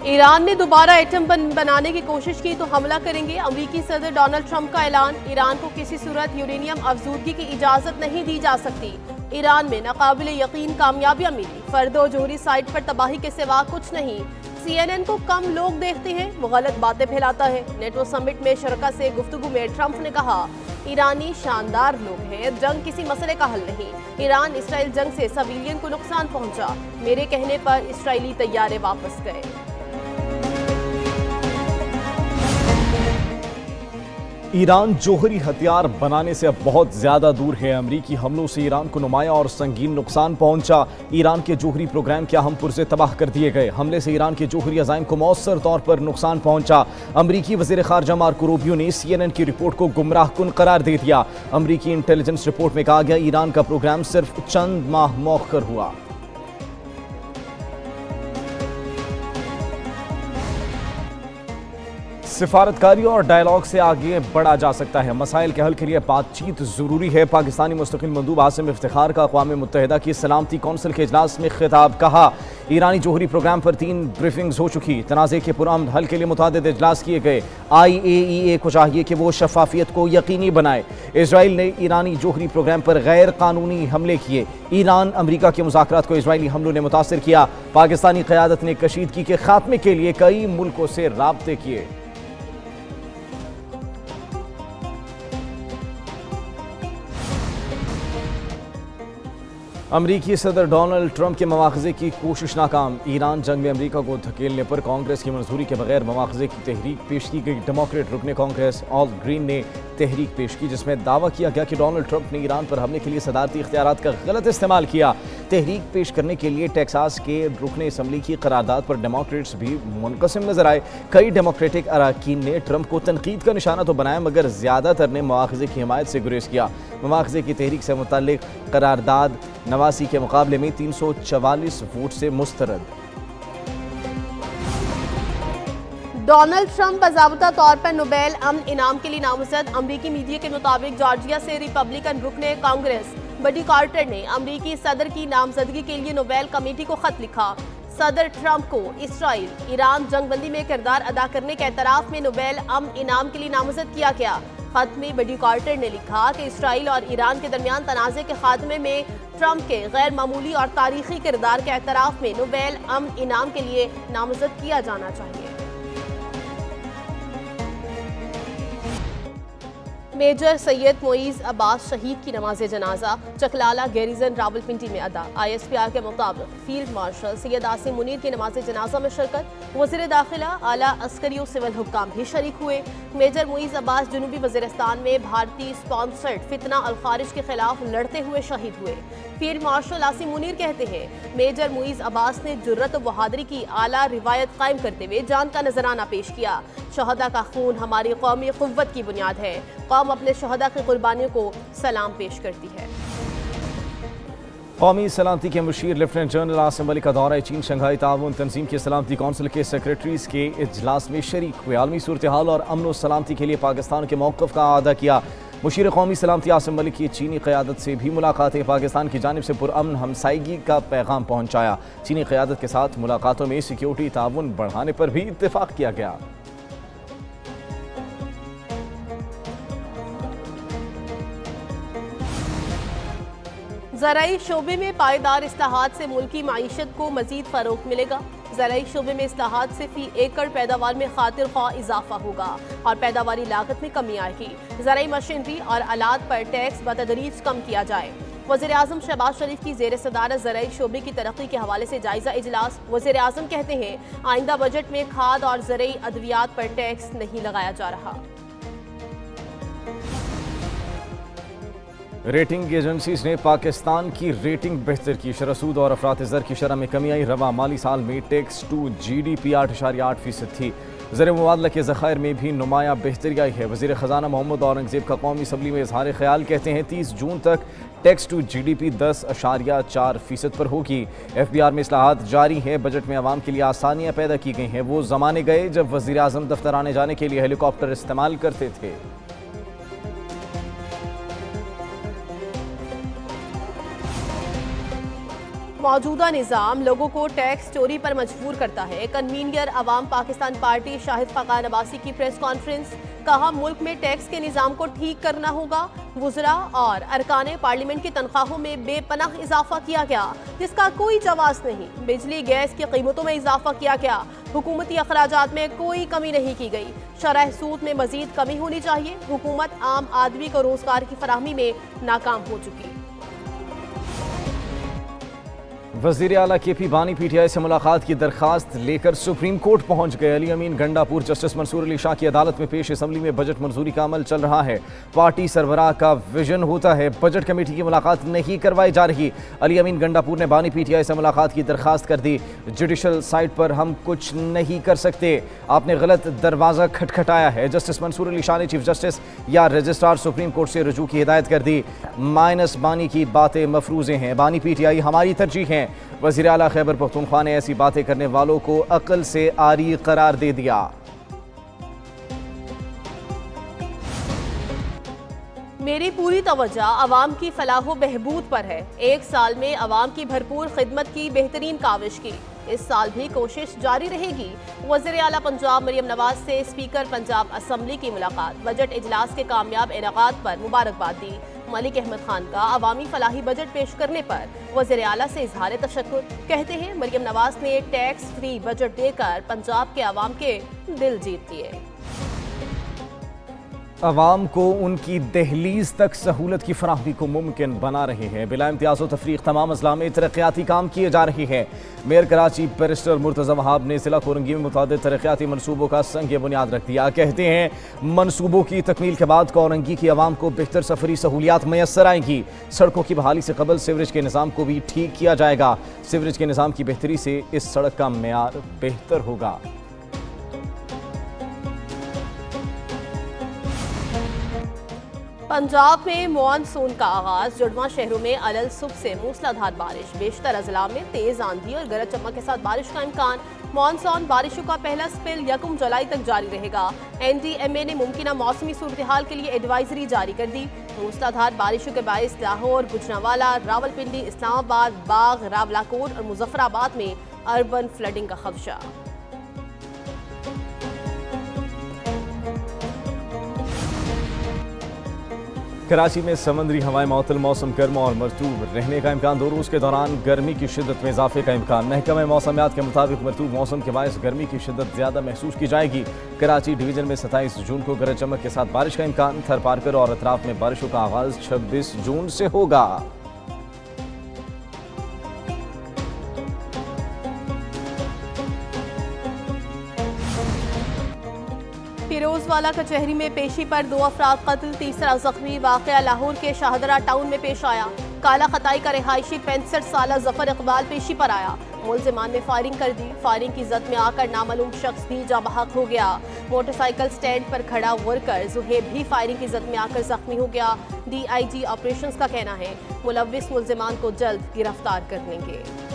Iran ने दोबारा atom bomb बनाने की कोशिश की तो हमला करेंगे। अमेरिकी सदर डोनाल्ड ट्रंप का ऐलान। ईरान को किसी सूरत यूरेनियम अफजूदगी की इजाजत नहीं दी जा सकती। ईरान में नाकाबिल यकीन कामयाबियां मिली। फर्दो जोहरी साइट पर तबाही के सिवा कुछ नहीं। CNN को कम लोग देखते हैं, वो गलत बातें फैलाता है। नेटो समिट में शरका से गुफ्तगू में ट्रंप ने कहा, ईरानी शानदार लोग हैं, जंग किसी मसले का हल नहीं। ईरान इसराइल जंग से सिविलियन को नुकसान पहुंचा। मेरे कहने पर इसराइली तैयारे वापस गए। ईरान जोहरी हथियार बनाने से अब बहुत ज्यादा दूर है। अमरीकी हमलों से ईरान को नुमाया और संगीन नुकसान पहुंचा। ईरान के जोहरी प्रोग्राम क्या हम पुरजे तबाह कर दिए गए। हमले से ईरान के जोहरी अज़ाइम को मौसर तौर पर नुकसान पहुंचा। अमरीकी वज़ीर ख़ारजा मार्को रूबियो ने CNN की रिपोर्ट को गुमराह कुन करार दे दिया। अमरीकी इंटेलिजेंस रिपोर्ट में कहा गया, ईरान का प्रोग्राम सिर्फ चंद माह मौखर हुआ। सिफारतकारी और डायलॉग से आगे बढ़ा जा सकता है। मसाइल के हल के लिए बातचीत जरूरी है। पाकिस्तानी मुस्तकिल मंदूब आसिम इफ्तिखार का अक़वाम मुत्तहिदा की सलामती कौंसिल के इजलास में खिताब। कहा, ईरानी जोहरी प्रोग्राम पर 3 ब्रीफिंग्स हो चुकी। तनाज़े के पुरअमन हल के लिए मुतअद्दिद इजलास किए गए। IAEA को चाहिए कि वो शफाफियत को यकीनी बनाए। इसराइल ने ईरानी जोहरी प्रोग्राम पर गैर कानूनी हमले किए। ईरान अमरीका के मुज़ाकरात को इसराइली हमलों ने मुतासर किया। पाकिस्तानी क़यादत ने कशीदगी के खात्मे के लिए कई मुल्कों से राब्ते किए। अमरीकी सदर डोनाल्ड ट्रंप के मवाख़ज़े की कोशिश नाकाम। ईरान जंग में अमरीका को धकेलने पर कांग्रेस की मंजूरी के बगैर मवाख़ज़े की तहरीक पेश की गई। डेमोक्रेट रुकने कांग्रेस ऑल ग्रीन ने तहरीक पेश की, जिसमें दावा किया गया कि डोनाल्ड ट्रंप ने ईरान पर हमले के लिए सदारती इख्तियारात का गलत इस्तेमाल किया। तहरीक पेश करने के लिए टेक्सास के रुकने असम्बली की करारदाद पर डेमोक्रेट्स भी मुनक़सिम नजर आए। कई डेमोक्रेटिक अरकान ने ट्रंप को तनकीद का निशाना तो बनाया, मगर ज़्यादातर ने मवाख़ज़े की हिमायत से गुरेज किया। मवाख़ज़े की तहरीक से मुतल्लिक़ करारदाद 89 के मुकाबले में 344 वोट से मुस्तरद। डोनाल्ड ट्रंप बाज़ाब्ता तौर पर नोबेल अमन इनाम के लिए नामजद। अमरीकी मीडिया के मुताबिक जॉर्जिया से रिपब्लिकन रुकने कांग्रेस बडी कार्टर ने अमरीकी सदर की नामजदगी के लिए नोबेल कमेटी को खत लिखा। सदर ट्रंप को इसराइल ईरान जंगबंदी में किरदार अदा करने के एतराफ़ में नोबेल अमन इनाम के लिए नामजद किया गया। खत में बडी कार्टर ने लिखा कि इसराइल और ईरान के दरमियान तनाज़े के खात्मे में ट्रंप के गैर मामूली और तारीखी किरदार के एतराफ़ में नोबेल अमन इनाम के लिए नामजद किया जाना चाहिए। मेजर सैयद मोईज़ अब्बास शहीद की नमाज जनाजा चकलाला गैरिजन रावलपिंडी में अदा। ISPR के मुताबिक फील्ड मार्शल सैयद आसिम मुनीर की नमाज जनाजा में शिरकत। वज़ीर दाखिला, आला अस्करी और सिविल हुक्काम भी शरीक हुए। मेजर मोईज़ अब्बास जनूबी वज़ीरिस्तान में भारतीय स्पॉन्सर्ड फितना अल खारिज के खिलाफ लड़ते हुए शहीद हुए। फील्ड मार्शल आसिम मुनीर कहते हैं, मेजर मोईज़ अब्बास ने जुर्रत और बहादुरी की आला रिवायत कायम करते हुए जान का नजराना पेश किया। शहदा का खून हमारी कौमी क़ुव्वत की बुनियाद है। कौम अपने शहदा की कुर्बानियों को सलाम पेश करती है। कौमी सलामती के मुशीर लेफ्टिनेंट जनरल आसिम अली का दौरा चीन शंघाई ताउन तंजीम के सलामती कौंसिल के सेक्रेटरीज के इजलास में शरीक हुए। आलमी सूरत हाल और अमन व सलामती के लिए पाकिस्तान के मौक़िफ़ का अदा किया। मुशीर कौमी सलामती आसिम मलिक की चीनी क़यादत से भी मुलाकातें। पाकिस्तान की जानिब से पुरअमन हमसायगी का पैगाम पहुँचाया। चीनी क़यादत के साथ मुलाकातों में सिक्योरिटी ताउन बढ़ाने पर भी इत्तेफाक किया गया। ज़राई शोबे में पायदार इस्लाहात से मुल्की माईशत को मजीद फ़रोग़ मिलेगा। ज़राई शोबे में इस्लाहात से फ़ी एकड़ पैदावार में खातिर ख्वाह इजाफा होगा और पैदावारी लागत में कमी आएगी। ज़राई मशीनरी और आलात पर टैक्स बतदरीज कम किया जाए। वज़ीर आज़म शहबाज शरीफ की ज़ेर सदारत ज़राई शोबे की तरक्की के हवाले से जायज़ा इजलास। वज़ीर आज़म कहते हैं, आइंदा बजट में खाद और ज़राई अद्वियात पर टैक्स नहीं लगाया जा रहा। रेटिंग एजेंसीज ने पाकिस्तान की रेटिंग बेहतर की। शरह सूद और अफरात ज़र की शरह में कमी आई। रवा माली साल में टैक्स टू GDP 8.8% थी। ज़र मुबादला के ज़खायर में भी नुमाया बेहतरी आई है। वज़ीर ख़जाना मोहम्मद औरंगज़ेब का कौमी असम्बली में इजहार ख्याल, कहते हैं 30 जून तक टैक्स टू GDP 10.4% पर होगी। FBR में इस्लाहात जारी है। बजट में आवाम के लिए आसानियाँ पैदा की गई हैं। वो ज़माने गए जब वज़ीर आज़म दफ्तर आने जाने के लिए हेलीकॉप्टर इस्तेमाल करते थे। मौजूदा निज़ाम लोगों को टैक्स चोरी पर मजबूर करता है। कन्वीनियर अवाम पाकिस्तान पार्टी शाहिद फकान अब्बासी की प्रेस कॉन्फ्रेंस, कहा मुल्क में टैक्स के निज़ाम को ठीक करना होगा। वुज़रा और अरकान पार्लियामेंट की तनख्वाहों में बेपनाह इजाफा किया गया जिसका कोई जवाब नहीं। बिजली गैस की कीमतों में इजाफा किया गया। हुकूमती अखराजात में कोई कमी नहीं की गई। शरह सूद में मजीद कमी होनी चाहिए। हुकूमत आम आदमी को रोजगार की फराहमी में नाकाम हो चुकी। वज़ीर आला KP बानी PTI से मुलाकात की दरखास्त लेकर सुप्रीम कोर्ट पहुंच गए। अली अमीन गंडापुर जस्टिस मंसूर अली शाह की अदालत में पेश असम्बली में बजट मंजूरी का अमल चल रहा है। पार्टी सरबराह का विजन होता है, बजट कमेटी की मुलाकात नहीं करवाई जा रही। अली अमीन गंडापुर ने बानी PTI से मुलाकात की दरखास्त कर दी। जुडिशल साइट पर हम कुछ नहीं कर सकते, आपने गलत दरवाज़ा खटखटाया है। जस्टिस मंसूर अली शाह ने चीफ जस्टिस या रजिस्ट्रार सुप्रीम कोर्ट से रुजू की हिदायत कर दी। माइनस बानी की बातें मफरूज़े हैं, बानी PTI हमारी तरजीह हैं। वज़ीर आला खैबर पख्तूनख्वा ने ऐसी बातें करने वालों को अक्ल से आरी करार दे दिया। मेरी पूरी तवज्जो अवाम की फलाह बहबूद पर है। एक साल में अवाम की भरपूर खिदमत की बेहतरीन काविश की। इस साल भी कोशिश जारी रहेगी। वज़ीर आला पंजाब मरियम नवाज से स्पीकर पंजाब असम्बली की मुलाकात, बजट इजलास के कामयाब इनेकाद पर मुबारकबाद दी। मलिक अहमद खान का अवामी फलाही बजट पेश करने पर वज़ीर आला से इजहार तशक्कुर। कहते हैं मरियम नवाज ने टैक्स फ्री बजट देकर पंजाब के अवाम के दिल जीत लिए। अवाम को उनकी दहलीज तक सहूलत की फराहमी को मुमकिन बना रहे हैं। बिला इम्तियाज़ व तफरीक तमाम अजला में तरक्याती काम किए जा रहे हैं। मेयर कराची बैरिस्टर मुर्तज़ा वहाब ने ज़िला कोरंगी में मुतादिद तरक्याती मनसूबों का संग बुनियाद रख दिया। कहते हैं मनसूबों की तकमील के बाद कोरंगी की आवाम को बेहतर सफरी सहूलियात मैसर आएंगी। सड़कों की बहाली से कबल सीवरेज के निज़ाम को भी ठीक किया जाएगा। सीवरेज के निज़ाम की बेहतरी से इस सड़क का मेयार बेहतर होगा। पंजाब में मानसून का आगाज, जुड़वा शहरों में अलल सुबह से मूसलाधार बारिश। बेशतर अजला में तेज आंधी और गरज चमक के साथ बारिश का इम्कान। मानसून बारिशों का पहला स्पेल 1 जुलाई तक जारी रहेगा। NDMA ने मुमकिन मौसमी सूरत हाल के लिए एडवाइजरी जारी कर दी। मूसलाधार बारिशों के बायस लाहौर, गुजरांवाला, रावलपिंडी, इस्लामाबाद, बाग, रावलाकोट और मुजफ्फराबाद में अर्बन फ्लडिंग का खदशा। कराची में समंदरी हवाएं मअतल, मौसम गर्म और मरतूब रहने का इम्कान। 2 रोज़ के दौरान गर्मी की शिद्दत में इजाफे का इम्कान। महकमा मौसमियात के मुताबिक मरतूब मौसम के बायस गर्मी की शिद्दत ज़्यादा महसूस की जाएगी। कराची डिवीजन में 27 जून को गरज चमक के साथ बारिश का इम्कान। थर पारकर और अतराफ में बारिशों का आगाज 26 जून से होगा। फिरोजवाला कचहरी में पेशी पर 2 अफराद कत्ल, तीसरा जख्मी। वाक़या लाहौर के शाहदरा टाउन में पेश आया। काला खताई का रिहायशी 65 साल जफर इकबाल पेशी पर आया। मुल्जिमान ने फायरिंग कर दी। फायरिंग की जद में आकर नामालूम शख्स भी जाबहक हो गया। मोटरसाइकिल स्टैंड पर खड़ा वर्कर जुहेब भी फायरिंग की जद में आकर जख्मी हो गया। DIG ऑपरेशंस का कहना है मुलव्विस मुल्जिमान को जल्द गिरफ्तार कर लेंगे।